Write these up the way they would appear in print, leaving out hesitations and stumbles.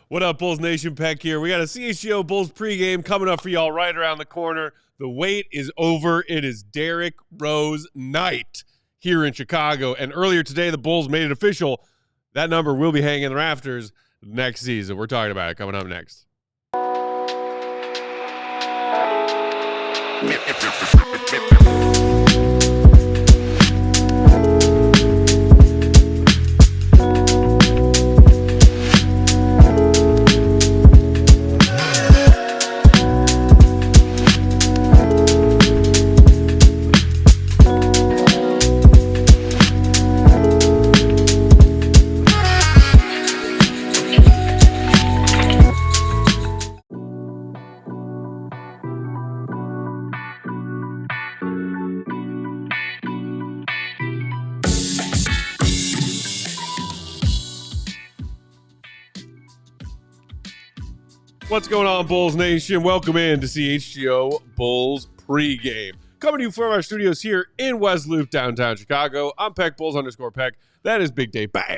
What up, Bulls Nation? Peck here. We got a CHGO Bulls pregame coming up for y'all right around the corner. The wait is over. It is Derrick Rose Night here in Chicago. And earlier today, the Bulls made it official. That number will be hanging in the rafters next season. We're talking about it coming up next. What's going on, Bulls Nation? Welcome in to CHGO Bulls pregame. Coming to you from our studios here in West Loop, downtown Chicago. I'm Peck, Bulls _ Peck. That is Big Dave Bow,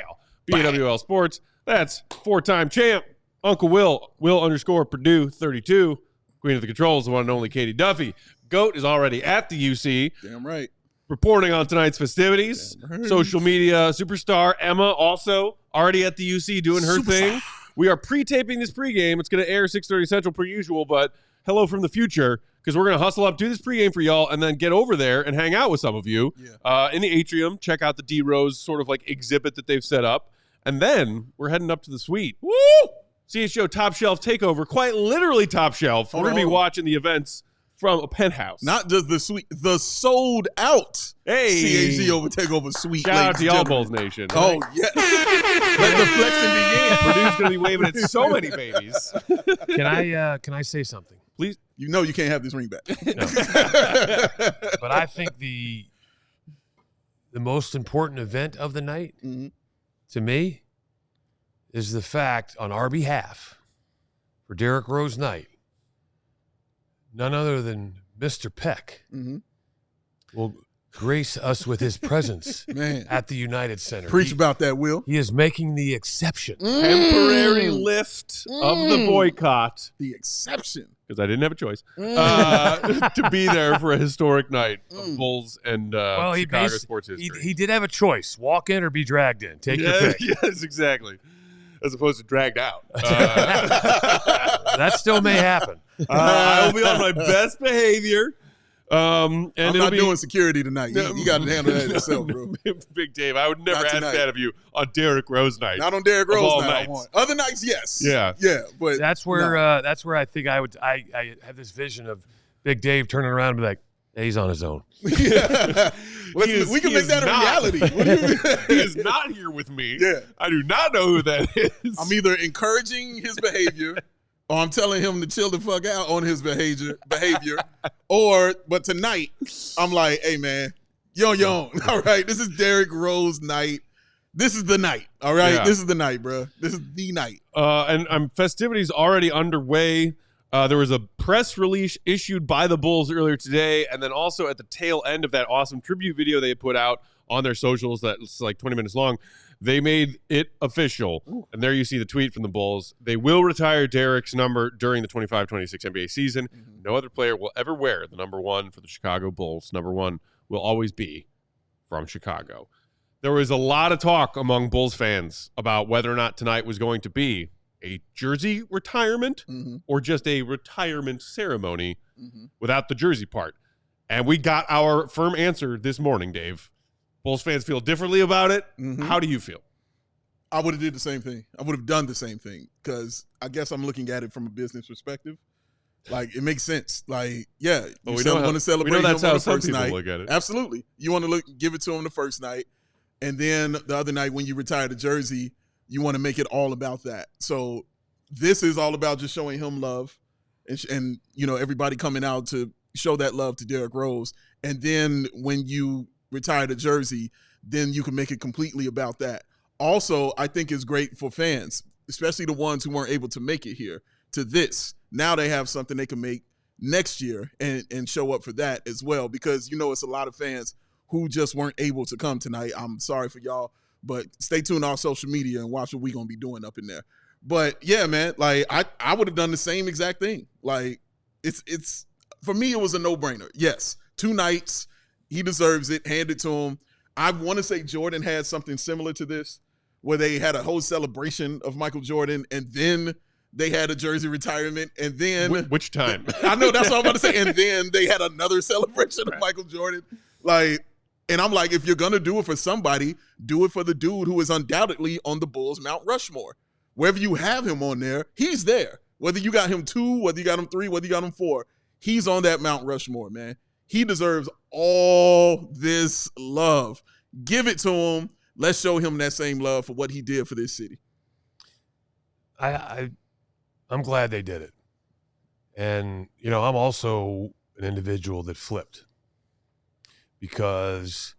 BWL Sports. That's four-time champ, Uncle Will _ Perdue, 32. Queen of the Controls, the one and only Katie Duffy. GOAT is already at the UC. Damn right. Reporting on tonight's festivities. Right. Social media superstar Emma also already at the UC doing her thing. We are pre-taping this pregame. It's going to air 6:30 Central per usual, but hello from the future, because we're going to hustle up, do this pregame for y'all, and then get over there and hang out with some of you in the atrium. Check out the D Rose sort of like exhibit that they've set up. And then we're heading up to the suite. Woo! CHGO Top Shelf Takeover, quite literally top shelf. We're going to be watching the events from a penthouse. Not just the suite, the sold out CHGO Takeover suite. Shout out to y'all, Bulls Nation. Oh, yes. Let the flexing begin. Purdue's going to be waving at so many babies. Can I say something? Please. You know you can't have this ring back. No. But I think the most important event of the night, to me, is the fact on our behalf for Derrick Rose Night, none other than Mr. Peck will grace us with his presence at the United Center. Preach about that, Will. He is making the exception. Temporary lift of the boycott. The exception. Because I didn't have a choice. To be there for a historic night of Bulls and Chicago sports history. He did have a choice. Walk in or be dragged in. Take your pick. Yes, exactly. As opposed to dragged out. That still may happen. I will be on my best behavior. I'm not doing security tonight. You got to handle that yourself, bro. Big Dave, I would never ask that of you on Derrick Rose Night. Not on Derrick Rose Night. Other nights, yes. Yeah, but that's where I think I have this vision of Big Dave turning around and be like, hey, he's on his own. We can make that a reality. He is not here with me. Yeah, I do not know who that is. I'm either encouraging his behavior, or I'm telling him to chill the fuck out on his behavior. But tonight, I'm like, hey, man, you're on your own. All right, this is Derrick Rose Night. This is the night. All right, This is the night, bro. This is the night. And festivities already underway. There was a press release issued by the Bulls earlier today, and then also at the tail end of that awesome tribute video they put out on their socials that's like 20 minutes long. They made it official, and there you see the tweet from the Bulls. They will retire Derrick's number during the 25-26 NBA season. No other player will ever wear the number 1 for the Chicago Bulls. Number 1 will always be from Chicago. There was a lot of talk among Bulls fans about whether or not tonight was going to be a jersey retirement or just a retirement ceremony without the jersey part. And we got our firm answer this morning, Dave. Bulls fans feel differently about it. How do you feel? I would have did the same thing. I would have done the same thing because I guess I'm looking at it from a business perspective. Like, it makes sense. Like, yeah, you want to celebrate him on the first night. Look at it. Absolutely. You want to give it to him the first night. And then the other night when you retire the jersey, you want to make it all about that. So this is all about just showing him love and everybody coming out to show that love to Derrick Rose. And then when you retire the jersey, then you can make it completely about that. Also, I think it's great for fans, especially the ones who weren't able to make it here to this. Now they have something they can make next year and show up for that as well, because it's a lot of fans who just weren't able to come tonight. I'm sorry for y'all, but stay tuned on our social media and watch what we're going to be doing up in there. But yeah, man, like I would have done the same exact thing. Like it's for me, it was a no-brainer. Yes, 2 nights, he deserves it. Hand it to him. I want to say Jordan had something similar to this, where they had a whole celebration of Michael Jordan, and then they had a jersey retirement, and then which time? I know that's what I'm about to say. And then they had another celebration of Michael Jordan. Like, and I'm like, if you're gonna do it for somebody, do it for the dude who is undoubtedly on the Bulls Mount Rushmore. Wherever you have him on there, he's there. Whether you got him 2, whether you got him 3, whether you got him 4, he's on that Mount Rushmore, man. He deserves all this love. Give it to him. Let's show him that same love for what he did for this city. I'm glad they did it. And, you know, I'm also an individual that flipped because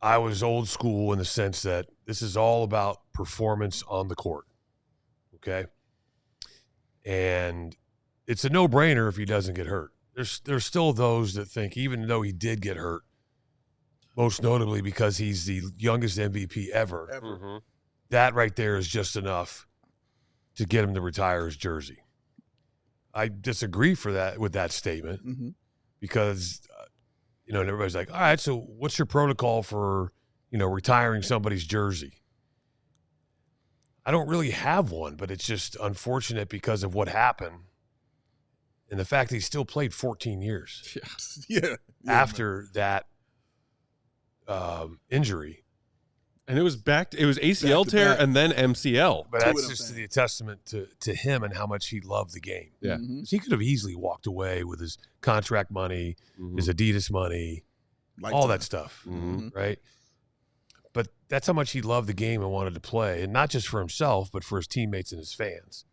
I was old school in the sense that this is all about performance on the court, okay? And it's a no-brainer if he doesn't get hurt. There's still those that think, even though he did get hurt, most notably because he's the youngest MVP ever. Mm-hmm. That right there is just enough to get him to retire his jersey. I disagree with that statement because, you know, and everybody's like, all right, so what's your protocol for, you know, retiring somebody's jersey? I don't really have one, but it's just unfortunate because of what happened and the fact that he still played 14 years after that injury. And it was ACL tear and then MCL. But that's just the testament to him and how much he loved the game. Yeah. He could have easily walked away with his contract money, his Adidas money, all that stuff, right? But that's how much he loved the game and wanted to play, and not just for himself, but for his teammates and his fans.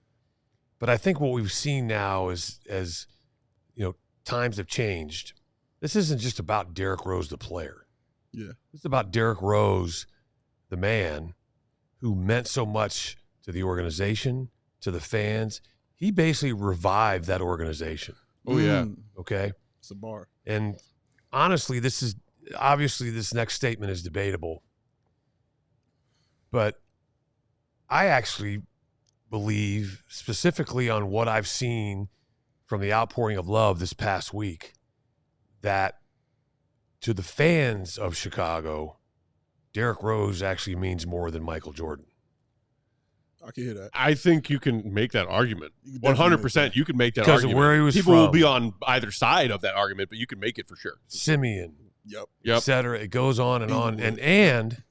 But I think what we've seen now is, as you know, times have changed. This isn't just about Derrick Rose, the player. Yeah. It's about Derrick Rose, the man who meant so much to the organization, to the fans. He basically revived that organization. Oh, yeah. Okay? It's a bar. And honestly, this next statement is debatable. But I actually believe, specifically on what I've seen from the outpouring of love this past week, that to the fans of Chicago, Derrick Rose actually means more than Michael Jordan. I can hear that. I think you can make that argument. 100%. You can make that argument. Because of where he was People from. will be on either side of that argument, but you can make it for sure. Simeon, Yep. et cetera. It goes on and on. And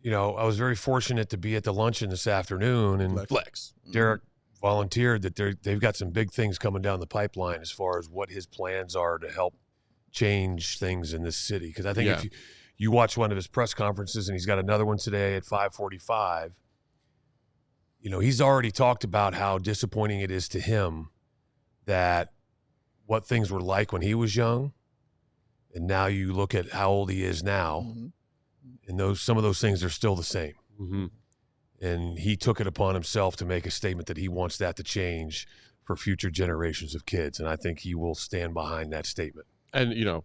you know, I was very fortunate to be at the luncheon this afternoon, and Flex. Derrick volunteered that they've got some big things coming down the pipeline as far as what his plans are to help change things in this city. Because I think if you watch one of his press conferences, and he's got another one today at 5:45, you know, he's already talked about how disappointing it is to him that what things were like when he was young, and now you look at how old he is now, and some of those things are still the same. And he took it upon himself to make a statement that he wants that to change for future generations of kids, and I think he will stand behind that statement. And, you know,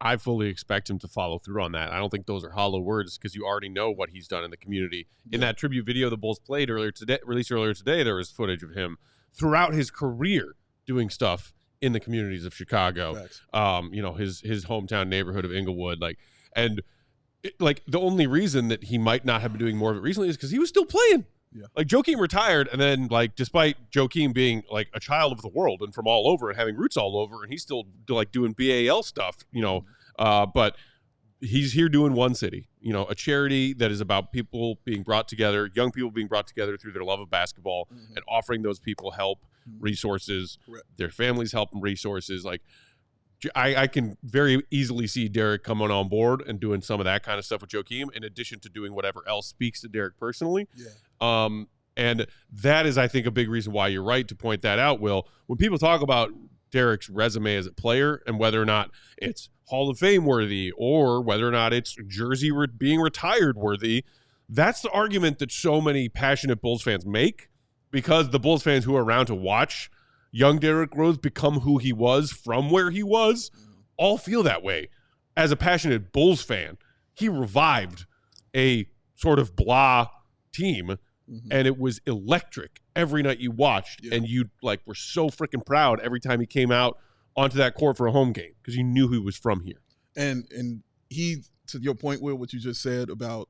I fully expect him to follow through on that. I don't think those are hollow words because you already know what he's done in the community. In that tribute video the Bulls released earlier today, there was footage of him throughout his career doing stuff in the communities of Chicago. You know, his hometown neighborhood of Inglewood. The only reason that he might not have been doing more of it recently is because he was still playing. Yeah. Like, Joakim retired, and then, like, despite Joakim being, like, a child of the world and from all over and having roots all over, and he's still, like, doing BAL stuff, you know, but he's here doing One City, you know, a charity that is about people being brought together, young people being brought together through their love of basketball and offering those people help, resources, their families help and resources. Like, I can very easily see Derrick coming on board and doing some of that kind of stuff with Joakim, in addition to doing whatever else speaks to Derrick personally. And that is, I think, a big reason why you're right to point that out, Will. When people talk about Derrick's resume as a player and whether or not it's Hall of Fame worthy or whether or not it's jersey being retired worthy, that's the argument that so many passionate Bulls fans make, because the Bulls fans who are around to watch young Derrick Rose become who he was from where he was all feel that way. As a passionate Bulls fan, he revived a sort of blah team and it was electric every night you watched, and you were so freaking proud every time he came out onto that court for a home game because you knew he was from here. And he, to your point, Will, what you just said about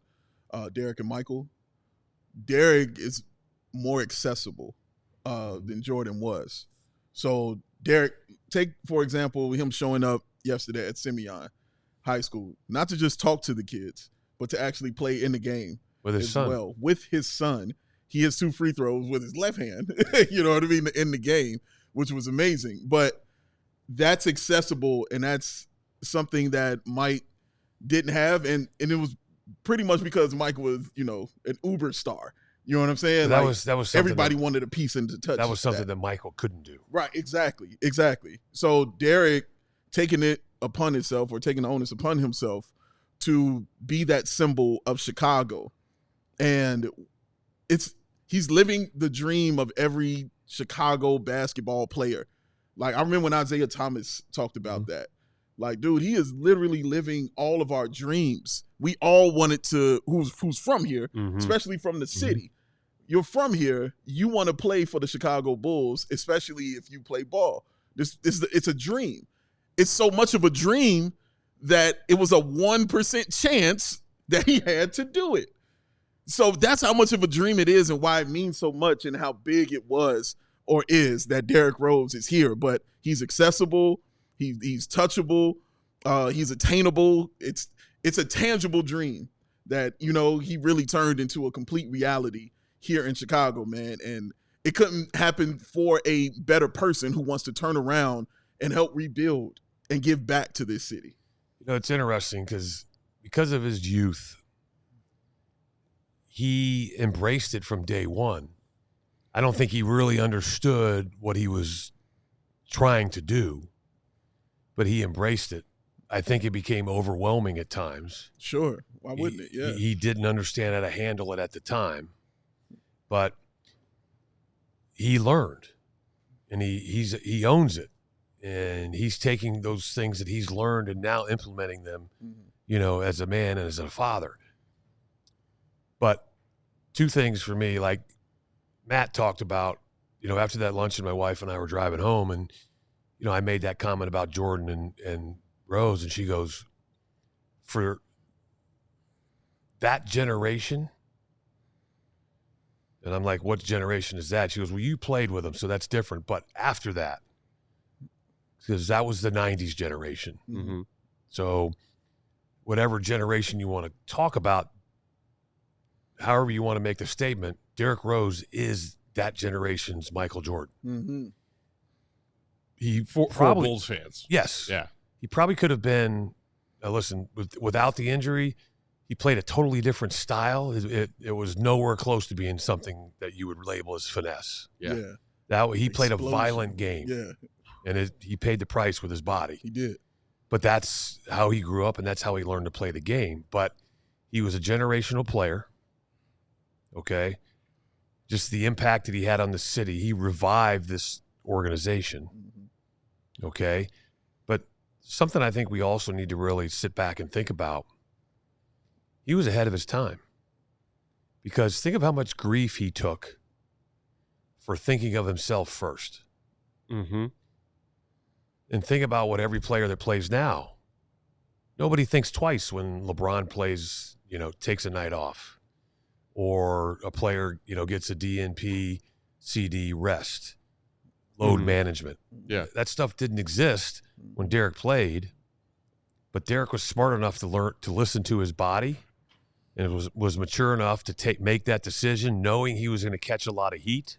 Derrick and Michael, Derrick is more accessible than Jordan was. So Derrick, take for example him showing up yesterday at Simeon High School, not to just talk to the kids, but to actually play in the game with his son. Well, with his son. He hits 2 free throws with his left hand, you know what I mean, in the game, which was amazing. But that's accessible, and that's something that Mike didn't have, and it was pretty much because Mike was, an uber star. You know what I'm saying? That was something everybody wanted a piece and to touch. That was something that Michael couldn't do. Right, exactly. So Derrick taking it upon himself, or taking the onus upon himself, to be that symbol of Chicago, and he's living the dream of every Chicago basketball player. Like, I remember when Isaiah Thomas talked about that. Like, dude, he is literally living all of our dreams. We all wanted to, who's from here, especially from the city. You're from here, you want to play for the Chicago Bulls, especially if you play ball. It's a dream. It's so much of a dream that it was a 1% chance that he had to do it. So that's how much of a dream it is, and why it means so much, and how big it was or is that Derrick Rose is here. But he's accessible, he's touchable, he's attainable. It's a tangible dream that, he really turned into a complete reality here in Chicago, man. And it couldn't happen for a better person who wants to turn around and help rebuild and give back to this city. It's interesting because of his youth, he embraced it from day one. I don't think he really understood what he was trying to do, but he embraced it. I think it became overwhelming at times. Sure. Why wouldn't it? Yeah. He didn't understand how to handle it at the time, but he learned, and he owns it, and he's taking those things that he's learned and now implementing them, as a man and as a father. But 2 things for me, like Matt talked about, after that luncheon, my wife and I were driving home, and, I made that comment about Jordan and Rose, and she goes, for that generation, and I'm like, what generation is that? She goes, well, you played with them, so that's different. But after that, because that was the 90s generation. So whatever generation you want to talk about, however you want to make the statement, Derrick Rose is that generation's Michael Jordan. He for probably, Bulls fans. Yes. Yeah. He probably could have been, listen, without the injury, he played a totally different style. It was nowhere close to being something that you would label as finesse. Yeah. He played a violent game. Yeah. And he paid the price with his body. He did. But that's how he grew up, and that's how he learned to play the game. But he was a generational player. Okay, just the impact that he had on the city. He revived this organization. Okay, but something I think we also need to really sit back and think about. He was ahead of his time, because think of how much grief he took for thinking of himself first. And think about what every player that plays now. Nobody thinks twice when LeBron plays, takes a night off. Or a player, gets a DNP, CD rest, load management. Yeah. That stuff didn't exist when Derrick played, but Derrick was smart enough to listen to his body, and was mature enough to make that decision, knowing he was going to catch a lot of heat.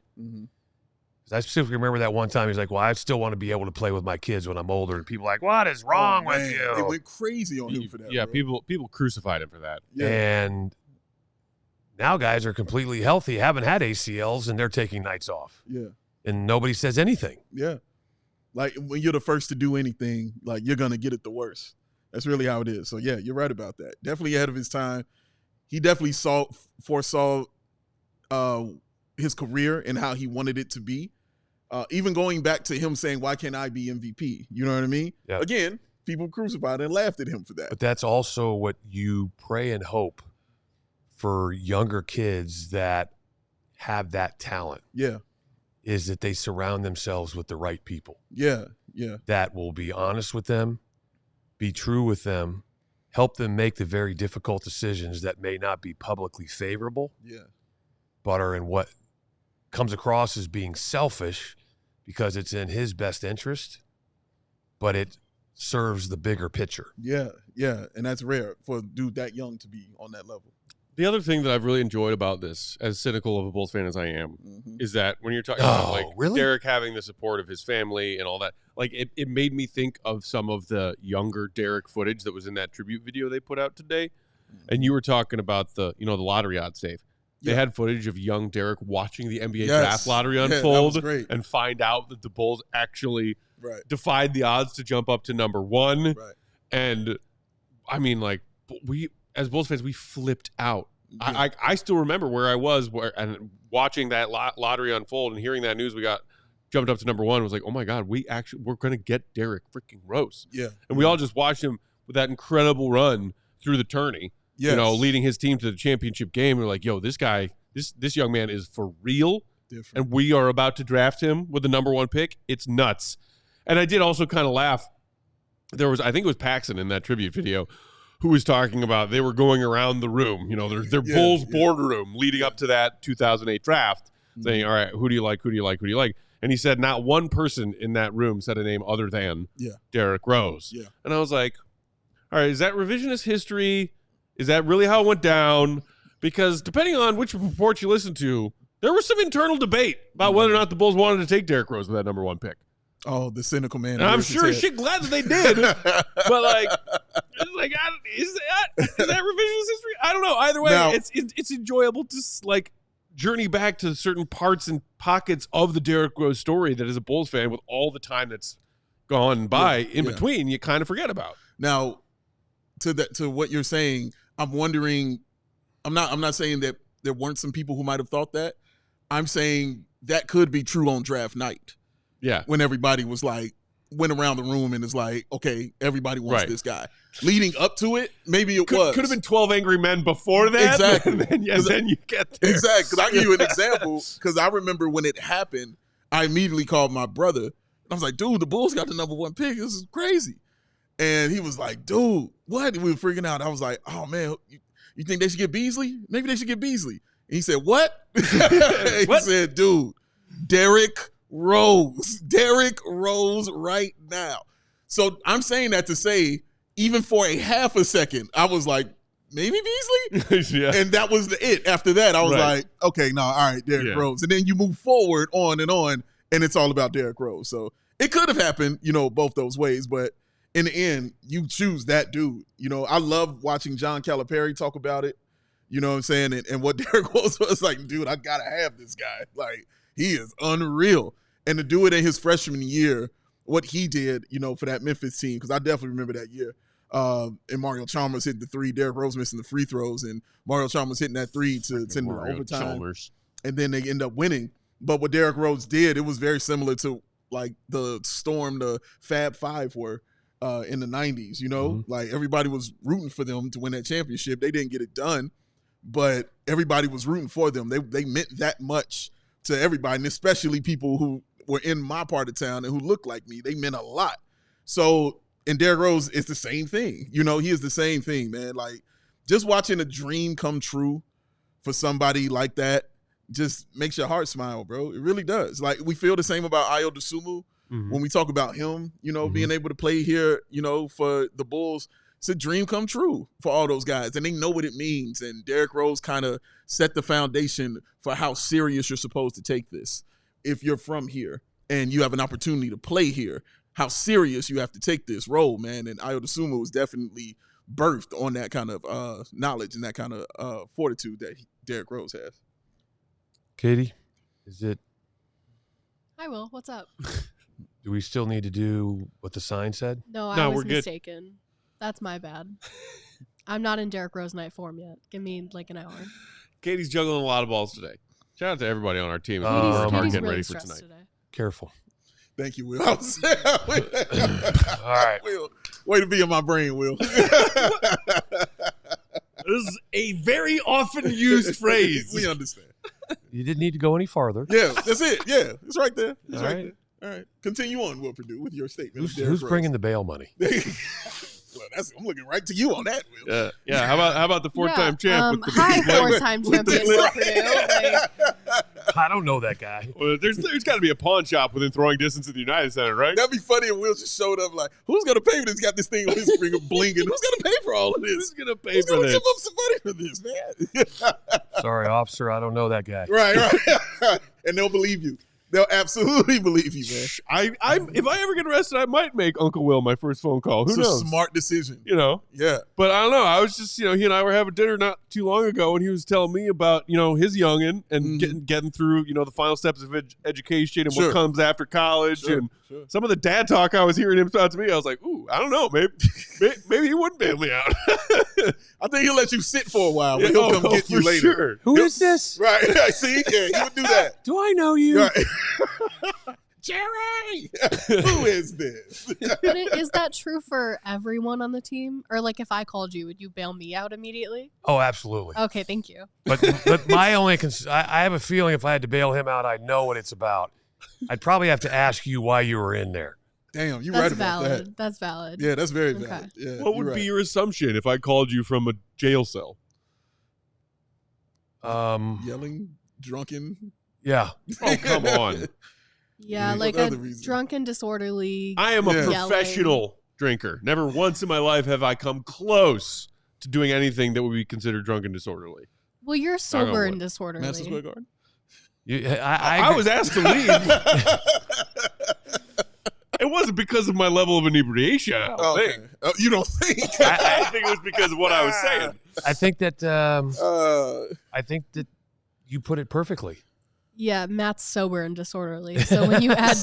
I specifically remember that one time he's like, well, I still want to be able to play with my kids when I'm older. And people are like, what is wrong with you? They went crazy on him for that. Yeah, bro. people crucified him for that. Yeah. And now guys are completely healthy, haven't had ACLs, and they're taking nights off. Yeah. And nobody says anything. Yeah. Like, when you're the first to do anything, like, you're going to get it the worst. That's really how it is. So, yeah, you're right about that. Definitely ahead of his time. He definitely foresaw his career and how he wanted it to be. Even going back to him saying, why can't I be MVP? You know what I mean? Yeah. Again, people crucified and laughed at him for that. But that's also what you pray and hope for younger kids, that have that talent Yeah. is that they surround themselves with the right people. Yeah. Yeah. That will be honest with them, be true with them, help them make the very difficult decisions that may not be publicly favorable, Yeah. but are in what comes across as being selfish because it's in his best interest, but it serves the bigger picture. Yeah. Yeah. And that's rare for a dude that young to be on that level. The other thing that I've really enjoyed about this, as cynical of a Bulls fan as I am, is that when you're talking about like really? Derrick having the support of his family and all that, like it made me think of some of the younger Derrick footage that was in that tribute video they put out today. And you were talking about the lottery odds, Dave. They had footage of young Derrick watching the NBA draft lottery unfold and find out that the Bulls actually defied the odds to jump up to number 1. Right. And I mean, like, we as Bulls fans, we flipped out. Yeah. I still remember where I was and watching that lottery unfold and hearing that news. We got jumped up to number 1. Was like, oh my God, we're going to get Derrick freaking Rose. Yeah. And we all just watched him with that incredible run through the tourney. Yes. Leading his team to the championship game. We're like, yo, this guy, this young man is for real. Different. And we are about to draft him with the number 1 pick. It's nuts. And I did also kind of laugh. I think it was Paxson in that tribute video who was talking about they were going around the room, their Bulls boardroom leading up to that 2008 draft, saying, all right, who do you like? Who do you like? Who do you like? And he said not one person in that room said a name other than Derrick Rose. Yeah. And I was like, all right, is that revisionist history? Is that really how it went down? Because depending on which report you listen to, there was some internal debate about whether or not the Bulls wanted to take Derrick Rose with that number 1 pick. Oh, the cynical man. And I'm sure as shit glad that they did. But like, it's like, is that revisionist history? I don't know. Either way, Now, it's enjoyable to like journey back to certain parts and pockets of the Derrick Rose story that as a Bulls fan, with all the time that's gone by in between, you kind of forget about. Now, to what you're saying, I'm wondering. I'm not saying that there weren't some people who might have thought that. I'm saying that could be true on draft night. Yeah. When everybody was like, went around the room and is like, okay, everybody wants this guy. Leading up to it, maybe it was. Could have been 12 Angry Men before that. Exactly. And then you get there. Exactly. Because I'll give you an example. Because I remember when it happened, I immediately called my brother. And I was like, dude, the Bulls got the number 1 pick. This is crazy. And he was like, dude, what? We were freaking out. I was like, oh, man, you think they should get Beasley? Maybe they should get Beasley. And he said, what? He said, dude, Derrick Rose right now. So I'm saying that to say, even for a half a second, I was like, maybe Beasley? Yeah. And that was it. After that, I was like, okay, no, all right, Derrick Rose. And then you move forward on, and it's all about Derrick Rose. So it could have happened, both those ways. But in the end, you choose that dude. I love watching John Calipari talk about it. You know what I'm saying? And what Derrick Rose was like, dude, I got to have this guy. Like, he is unreal. And to do it in his freshman year, what he did, for that Memphis team, because I definitely remember that year. And Mario Chalmers hitting the 3, Derrick Rose missing the free throws, and Mario Chalmers hitting that 3 to send it to overtime. And then they end up winning. But what Derrick Rose did, it was very similar to like the Storm, the Fab Five were in the 90s, Like everybody was rooting for them to win that championship. They didn't get it done, but everybody was rooting for them. They meant that much to everybody, and especially people who were in my part of town and who looked like me. They meant a lot. So, and Derrick Rose is the same thing. He is the same thing, man. Like, just watching a dream come true for somebody like that just makes your heart smile, bro. It really does. Like, we feel the same about Ayo Dosunmu when we talk about him, being able to play here, for the Bulls. It's a dream come true for all those guys, and they know what it means. And Derrick Rose kind of set the foundation for how serious you're supposed to take this. If you're from here and you have an opportunity to play here, how serious you have to take this role, man. And Ayo Dosunmu was definitely birthed on that kind of knowledge and that kind of fortitude that Derrick Rose has. Katie, is it? Hi, Will. What's up? Do we still need to do what the sign said? No, I was mistaken. That's my bad. I'm not in Derrick Rose Night form yet. Give me like an hour. Katie's juggling a lot of balls today. Shout out to everybody on our team. Katie's getting really ready for tonight. today. Careful. Thank you, Will. All right. Will, way to be in my brain, Will. This is a very often used phrase. We understand. You didn't need to go any farther. Yeah, that's it. Yeah, it's right there. It's All right right. there. All right. Continue on, Will Perdue, with your statement. Who's bringing the bail money? Well, I'm looking right to you on that, Will. Yeah. How about the four-time champ? With the Hi, four-time champion Will Perdue. I don't know that guy. Well, there's got to be a pawn shop within throwing distance of the United Center, right? That'd be funny if Will just showed up like, who's going to pay for this? Got this thing on his finger blinging. Who's going to pay for all of this? Who's gonna pay Who's for going to this? give up some money for this, man? Sorry, officer, I don't know that guy. Right. And they'll believe you. They'll absolutely believe you, man. If I ever get arrested, I might make Uncle Will my first phone call. Who It's knows? a smart decision. Yeah. But I don't know. I was just, he and I were having dinner not too long ago, and he was telling me about, his youngin' and getting through, the final steps of education and what comes after college. And some of the dad talk I was hearing him talk to me, I was like, ooh, I don't know. Maybe he wouldn't bail me out. I think he'll let you sit for a while, but he'll come get you for later. Sure. Who is this? Right. See? Yeah, he would do that. Do I know you? Right. Jerry! Who is this? But is that true for everyone on the team? Or like if I called you, would you bail me out immediately? Oh, absolutely. Okay, thank you. But my only I have a feeling if I had to bail him out, I'd know what it's about. I'd probably have to ask you why you were in there. Damn, you're That's right about valid. that. That's valid. Yeah, that's very Okay. valid. Yeah, What would be your assumption if I called you from a jail cell? Yelling, drunken? Yeah. Oh, come on. Yeah, Yeah, like what a other reason? drunken, disorderly. I am a Yeah. professional drinker. Never once in my life have I come close to doing anything that would be considered drunk and disorderly. Well, you're on sober wood. and disorderly. Madison Square Garden? I was asked to leave. It wasn't because of my level of inebriation, I don't think. Oh, you don't think? I think it was because of what I was saying. I think that you put it perfectly. Yeah, Matt's sober and disorderly. So when you add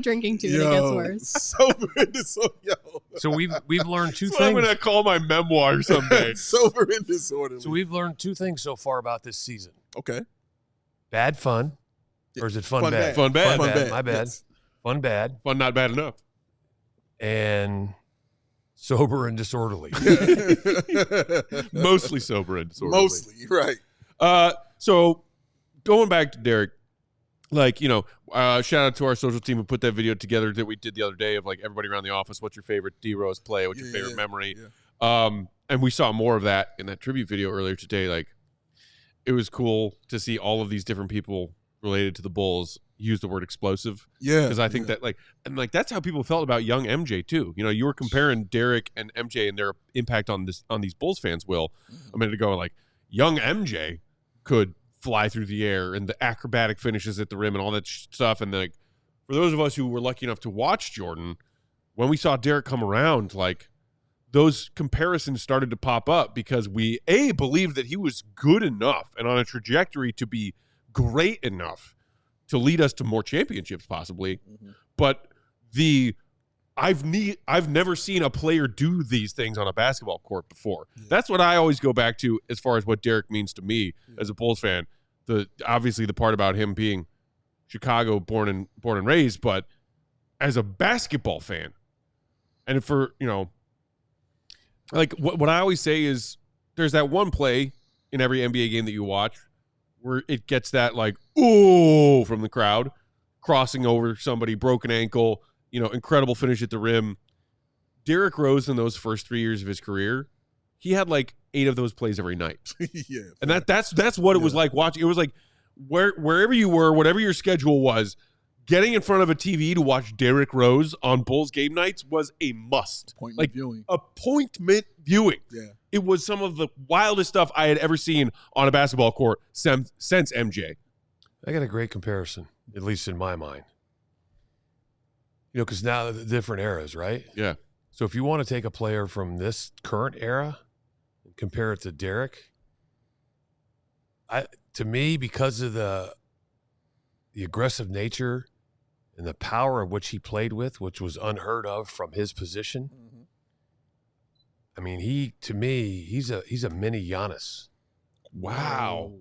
drinking to it, it gets worse. Sober and disorderly. So we've learned two That's what I'm things. going to call my memoir someday. Sober and disorderly. So we've learned two things so far about this season. Okay. Bad fun. Or is it fun, Fun bad? bad. Fun bad. Fun bad. My bad. Yes. Fun bad. Fun not bad enough. And sober and disorderly. Mostly sober and disorderly. Mostly, right. So going back to Derrick, shout out to our social team who put that video together that we did the other day of like everybody around the office. What's your favorite D Rose play? What's your favorite memory? Yeah. And we saw more of that in that tribute video earlier today. Like, it was cool to see all of these different people related to the Bulls use the word explosive. Yeah. Because I think that that's how people felt about young MJ too. You were comparing Derrick and MJ and their impact on these Bulls fans, Will, a minute ago. Like, young MJ could fly through the air and the acrobatic finishes at the rim and all that stuff. And like, for those of us who were lucky enough to watch Jordan, when we saw Derrick come around, like, those comparisons started to pop up because we believed that he was good enough and on a trajectory to be great enough to lead us to more championships possibly. Mm-hmm. But I've never seen a player do these things on a basketball court before. Yeah. That's what I always go back to as far as what Derrick means to me as a Bulls fan. Obviously the part about him being Chicago born and raised, but as a basketball fan, and for like what I always say is there's that one play in every NBA game that you watch where it gets that like, ooh, from the crowd, crossing over somebody, broken ankle, incredible finish at the rim. Derrick Rose in those first 3 years of his career, he had like 8 of those plays every night. Yeah. And that's what it was like watching. It was like wherever you were, whatever your schedule was, getting in front of a TV to watch Derrick Rose on Bulls game nights was a must. Appointment viewing. Appointment viewing. Yeah. It was some of the wildest stuff I had ever seen on a basketball court since MJ. I got a great comparison, at least in my mind. Because now the different eras, right? Yeah. So if you want to take a player from this current era and compare it to Derrick, to me, because of the aggressive nature and the power of which he played with, which was unheard of from his position. Mm-hmm. I mean, he's a mini Giannis. Wow.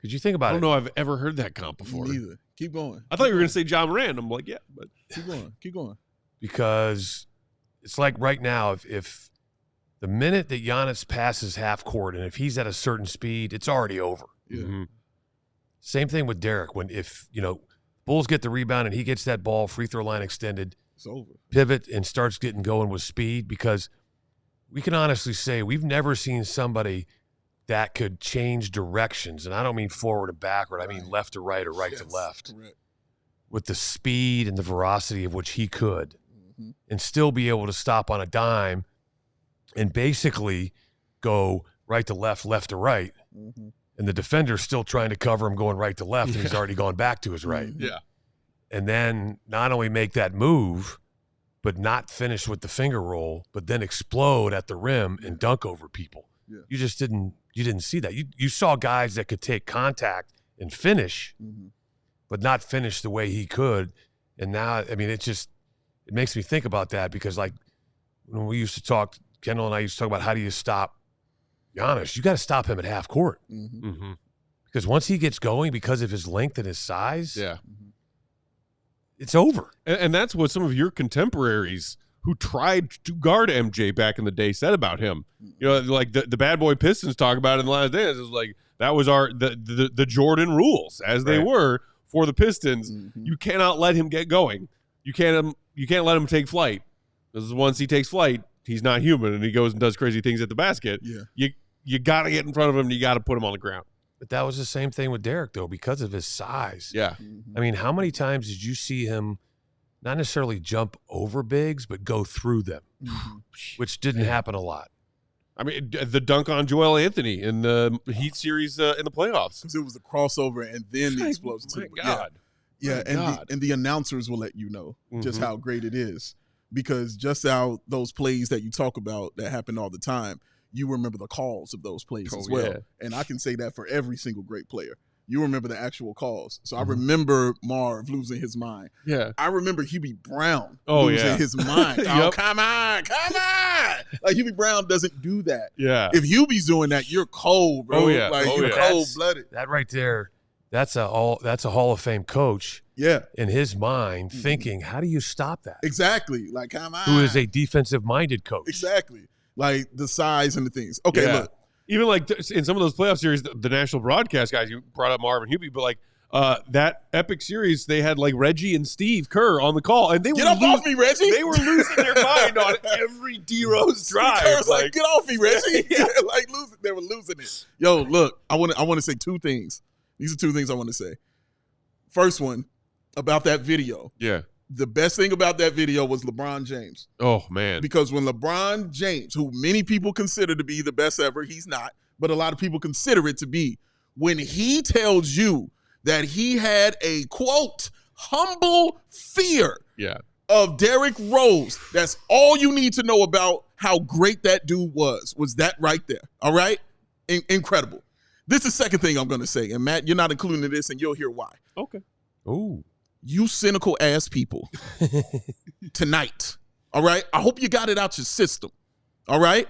Could you think about it? I don't know I've ever heard that comp before. Me neither. Keep going. I thought you were going to say John Moran. I'm like, yeah, but keep going. Because it's like right now, if the minute that Giannis passes half court and if he's at a certain speed, it's already over. Yeah. Mm-hmm. Same thing with Derrick. If Bulls get the rebound and he gets that ball, free throw line extended, It's over. pivot and starts getting going with speed, because we can honestly say we've never seen somebody that could change directions. And I don't mean forward and backward. I mean left to right or right to left. Correct. With the speed and the veracity of which he could, Mm-hmm. and still be able to stop on a dime and basically go right to left, left to right. Mm-hmm. And the defender's still trying to cover him going right to left, and he's already gone back to his right. Mm-hmm. Yeah. And then not only make that move, but not finish with the finger roll, but then explode at the rim and dunk over people. Yeah. You just didn't see that. You saw guys that could take contact and finish, Mm-hmm. but not finish the way he could. And now, I mean, it makes me think about that, because like when we used to talk, Kendall and I used to talk about how do you stop Giannis? You got to stop him at half court, Mm-hmm. Mm-hmm. because once he gets going, because of his length and his size, Yeah. it's over. And that's what some of your contemporaries who tried to guard MJ back in the day said about him. You know, like the bad boy Pistons talk about it in the last days. It's like that was the Jordan rules as they Right. were for the Pistons. Mm-hmm. You cannot let him get going. You can't let him take flight, because once he takes flight, he's not human and he goes and does crazy things at the basket. Yeah. You got to get in front of him and you got to put him on the ground. But that was the same thing with Derrick, though, because of his size. Yeah. Mm-hmm. I mean, how many times did you see him not necessarily jump over bigs, but go through them, Mm-hmm. which didn't happen a lot? I mean, the dunk on Joel Anthony in the Heat series in the playoffs. Because it was the crossover and then the My explosion. too. But God. Yeah, My God. and the announcers will let you know just Mhm. how great it is, because just how those plays that you talk about that happen all the time, you remember the calls of those plays Oh, as well. yeah. And I can say that for every single great player. You remember the actual calls. So Mhm. I remember Marv losing his mind. Yeah. I remember Hubie Brown Oh, losing yeah. his mind. Oh, Yep. come on. Like Hubie Brown doesn't do that. Yeah. If Hubie's doing that, you're cold, bro. Oh, yeah. Like Oh, you're yeah. cold-blooded. That right there, that's a Hall of Fame coach Yeah, in his mind Mhm. thinking, how do you stop that? exactly. Like, come on. Who is a defensive-minded coach. Exactly. Like the size and the things. Okay, Yeah. look. Even like in some of those playoff series, the national broadcast guys, you brought up Marvin Hubie, but like that epic series, they had like Reggie and Steve Kerr on the call, and they Get were up off me, Reggie. They were losing their mind on every D Rose drive. Kerr's like, get off me, Reggie. Like losing, they were losing it. Yo, look, I want to say two things. These are two things I want to say. First one, about that video. Yeah. The best thing about that video was LeBron James. Oh man. Because when LeBron James, who many people consider to be the best ever, he's not, but a lot of people consider it to be, when he tells you that he had a, quote, humble fear Yeah. of Derrick Rose, that's all you need to know about how great that dude was that right there, all right? Incredible. This is the second thing I'm going to say, and Matt, you're not including this, and you'll hear why. Okay. Ooh. You cynical ass people tonight, all right? I hope you got it out your system, all right?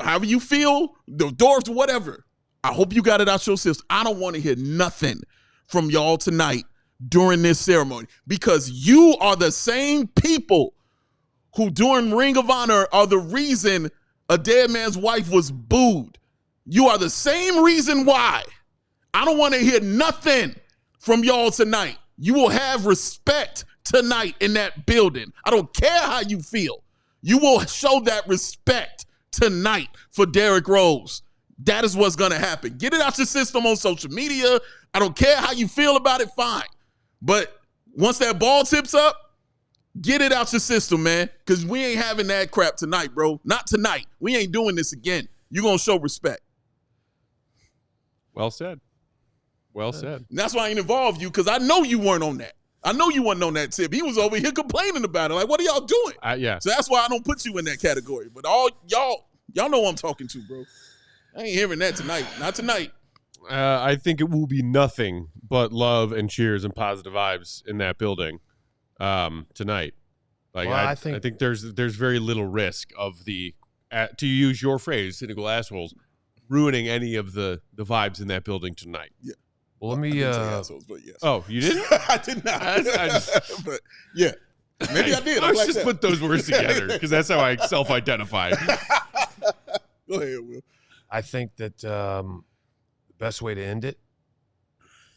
However you feel, the doors, whatever. I hope you got it out your system. I don't want to hear nothing from y'all tonight during this ceremony, because you are the same people who during Ring of Honor are the reason a dead man's wife was booed. You are the same reason why. I don't want to hear nothing from y'all tonight. You will have respect tonight in that building. I don't care how you feel. You will show that respect tonight for Derrick Rose. That is what's going to happen. Get it out your system on social media. I don't care how you feel about it, fine. But once that ball tips up, get it out your system, man, because we ain't having that crap tonight, bro. Not tonight. We ain't doing this again. You're going to show respect. Well said. Well said. And that's why I ain't involved you, because I know you weren't on that. I know you weren't on that tip. He was over here complaining about it. Like, what are y'all doing? Yeah. So that's why I don't put you in that category. But all y'all know who I'm talking to, bro. I ain't hearing that tonight. Not tonight. I think it will be nothing but love and cheers and positive vibes in that building tonight. Like Well, I think there's very little risk of the to use your phrase, cynical assholes, ruining any of the vibes in that building tonight. Yeah. Well, let I me. didn't say assholes, but yes. Oh, you didn't? I did not. I just- but yeah, maybe I did. Let's like just that. put those words together because that's how I self-identify. Go ahead, Will. I think that best way to end it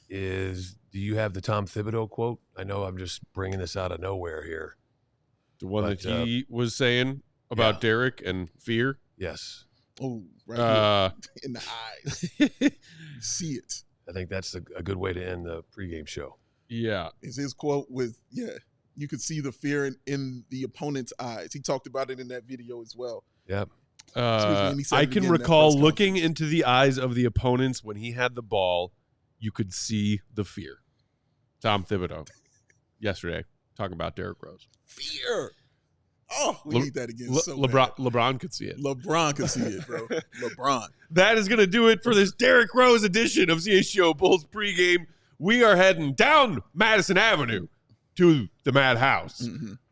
is, do you have the Tom Thibodeau quote? I know I'm just bringing this out of nowhere here. The one that he was saying about Derrick and fear? Yes. Oh, right here. In the eyes. You see it. I think that's a good way to end the pregame show. Yeah. Is his quote with, you could see the fear in the opponent's eyes. He talked about it in that video as well. Yep. I can recall looking into the eyes of the opponents when he had the ball. You could see the fear. Tom Thibodeau, yesterday, talking about Derrick Rose. Fear. Oh, we need that again. LeBron could see it. LeBron could see it, bro. LeBron. That is going to do it for this Derrick Rose edition of CHGO Bulls pregame. We are heading down Madison Avenue to the Madhouse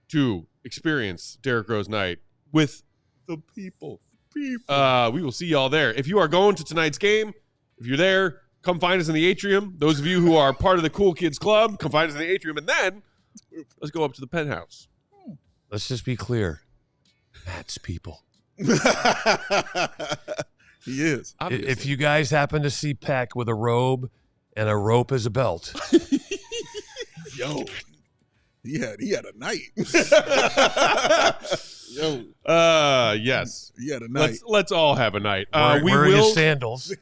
to experience Derrick Rose Night with the people. We will see y'all there. If you are going to tonight's game, if you're there, come find us in the atrium. Those of you who are part of the Cool Kids Club, come find us in the atrium. And then let's go up to the penthouse. Let's just be clear. Matt's people. He is. Obviously. If you guys happen to see Peck with a robe and a rope as a belt. Yo. He had a night. Yo. Yes. He had a night. Let's all have a night. Wearing his sandals. A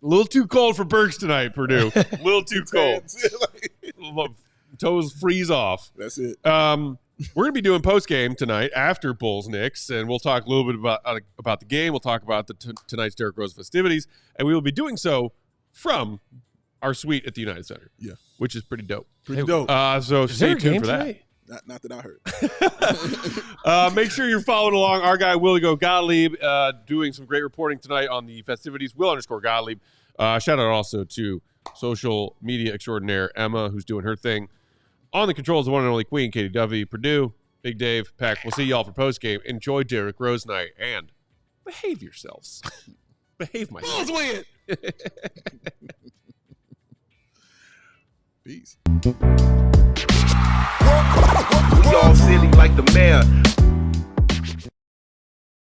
little too cold for Berks tonight, Purdue. A little too cold. Toes freeze off. That's it. We're going to be doing post-game tonight after Bulls Knicks, and we'll talk a little bit about the game. We'll talk about tonight's Derrick Rose festivities, and we will be doing so from our suite at the United Center. Yeah. Which is pretty dope. Pretty dope. So stay tuned for that. Tonight? Not that I heard. Make sure you're following along. Our guy, Willie Gottlieb, doing some great reporting tonight on the festivities. Will_Gottlieb. Shout out also to social media extraordinaire Emma, who's doing her thing. On the controls, the one and only Queen, Katie Dovey, Purdue, Big Dave, Peck. We'll see y'all for postgame. Enjoy Derrick Rose Night and behave yourselves. Behave myself. Bulls win. Peace. We all silly like the mayor.